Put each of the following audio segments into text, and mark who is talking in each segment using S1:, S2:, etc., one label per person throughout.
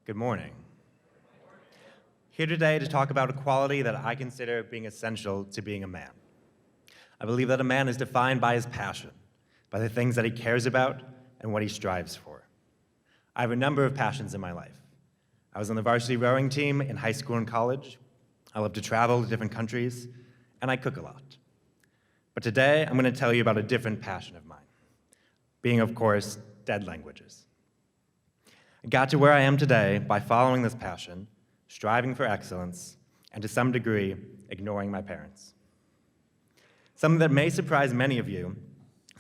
S1: Good morning. Here today to talk about a quality that I consider being essential to being a man. I believe that a man is defined by his passion, by the things that he cares about and what he strives for. I have a number of passions in my life. I was on the varsity rowing team in high school and college. I love to travel to different countries, and I cook a lot. But today, I'm going to tell you about a different passion of mine, being, of course, dead languages. I got to where I am today by following this passion, striving for excellence, and to some degree, ignoring my parents. Something that may surprise many of you,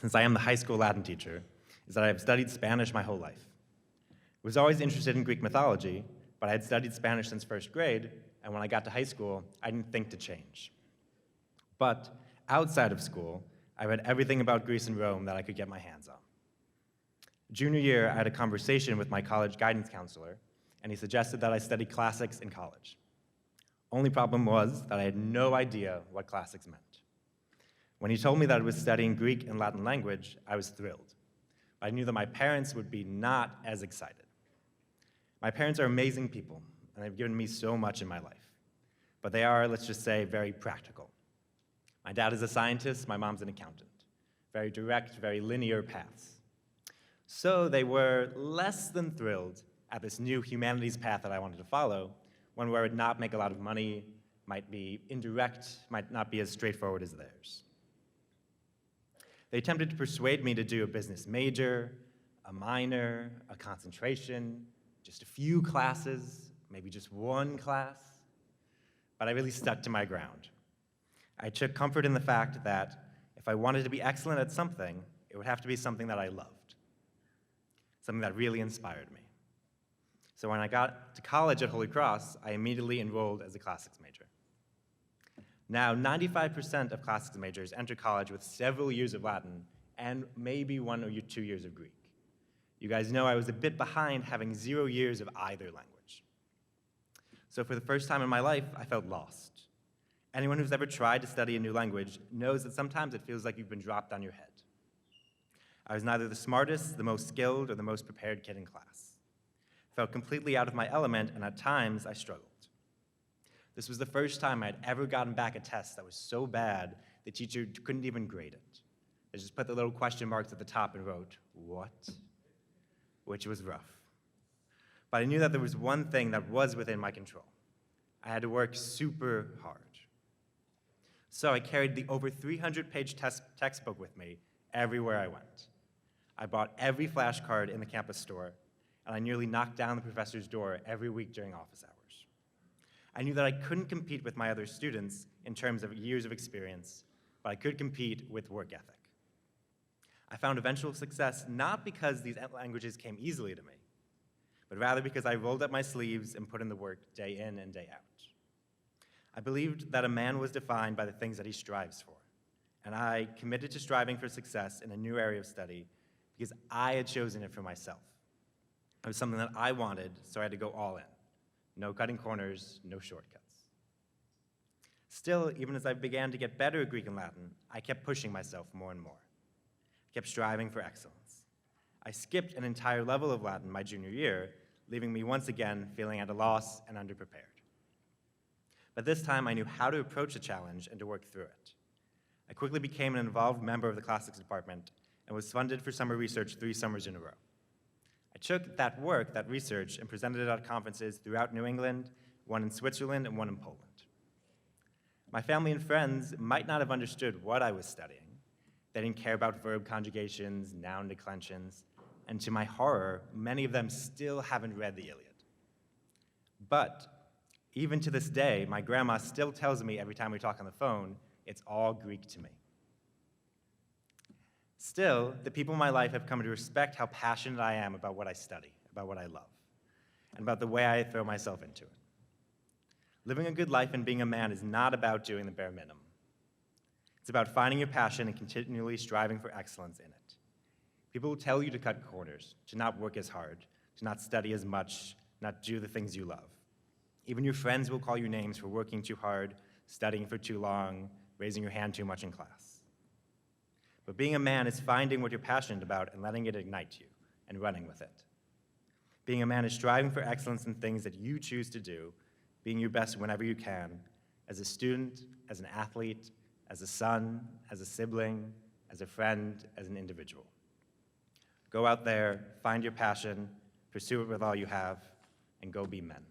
S1: since I am the high school Latin teacher, is that I have studied Spanish my whole life. I was always interested in Greek mythology, but I had studied Spanish since first grade, and when I got to high school, I didn't think to change. But outside of school, I read everything about Greece and Rome that I could get my hands on. Junior year, I had a conversation with my college guidance counselor, and he suggested that I study classics in college. Only problem was that I had no idea what classics meant. When he told me that I was studying Greek and Latin language, I was thrilled. But I knew that my parents would be not as excited. My parents are amazing people, and they've given me so much in my life. But they are, let's just say, very practical. My dad is a scientist, my mom's an accountant. Very direct, very linear paths. So they were less than thrilled at this new humanities path that I wanted to follow, one where it would not make a lot of money, might be indirect, might not be as straightforward as theirs. They attempted to persuade me to do a business major, a minor, a concentration, just a few classes, maybe just one class, but I really stuck to my ground. I took comfort in the fact that if I wanted to be excellent at something, it would have to be something that I loved. Something that really inspired me. So when I got to college at Holy Cross, I immediately enrolled as a classics major. Now, 95% of classics majors enter college with several years of Latin and maybe 1 or 2 years of Greek. You guys know I was a bit behind, having 0 years of either language. So for the first time in my life, I felt lost. Anyone who's ever tried to study a new language knows that sometimes it feels like you've been dropped on your head. I was neither the smartest, the most skilled, or the most prepared kid in class. I felt completely out of my element, and at times I struggled. This was the first time I'd ever gotten back a test that was so bad the teacher couldn't even grade it. They just put the little question marks at the top and wrote, "What?" Which was rough. But I knew that there was one thing that was within my control. I had to work super hard. So I carried the over 300-page textbook with me everywhere I went. I bought every flashcard in the campus store, and I nearly knocked down the professor's door every week during office hours. I knew that I couldn't compete with my other students in terms of years of experience, but I could compete with work ethic. I found eventual success not because these languages came easily to me, but rather because I rolled up my sleeves and put in the work day in and day out. I believed that a man was defined by the things that he strives for, and I committed to striving for success in a new area of study because I had chosen it for myself. It was something that I wanted, so I had to go all in. No cutting corners, no shortcuts. Still, even as I began to get better at Greek and Latin, I kept pushing myself more and more. I kept striving for excellence. I skipped an entire level of Latin my junior year, leaving me once again feeling at a loss and underprepared. But this time I knew how to approach the challenge and to work through it. I quickly became an involved member of the classics department and was funded for summer research 3 summers in a row. I took that work, that research, and presented it at conferences throughout New England, one in Switzerland and one in Poland. My family and friends might not have understood what I was studying. They didn't care about verb conjugations, noun declensions, and to my horror, many of them still haven't read the Iliad. But even to this day, my grandma still tells me every time we talk on the phone, it's all Greek to me. Still, the people in my life have come to respect how passionate I am about what I study, about what I love, and about the way I throw myself into it. Living a good life and being a man is not about doing the bare minimum. It's about finding your passion and continually striving for excellence in it. People will tell you to cut corners, to not work as hard, to not study as much, not do the things you love. Even your friends will call you names for working too hard, studying for too long, raising your hand too much in class. But being a man is finding what you're passionate about and letting it ignite you and running with it. Being a man is striving for excellence in things that you choose to do, being your best whenever you can, as a student, as an athlete, as a son, as a sibling, as a friend, as an individual. Go out there, find your passion, pursue it with all you have, and go be men.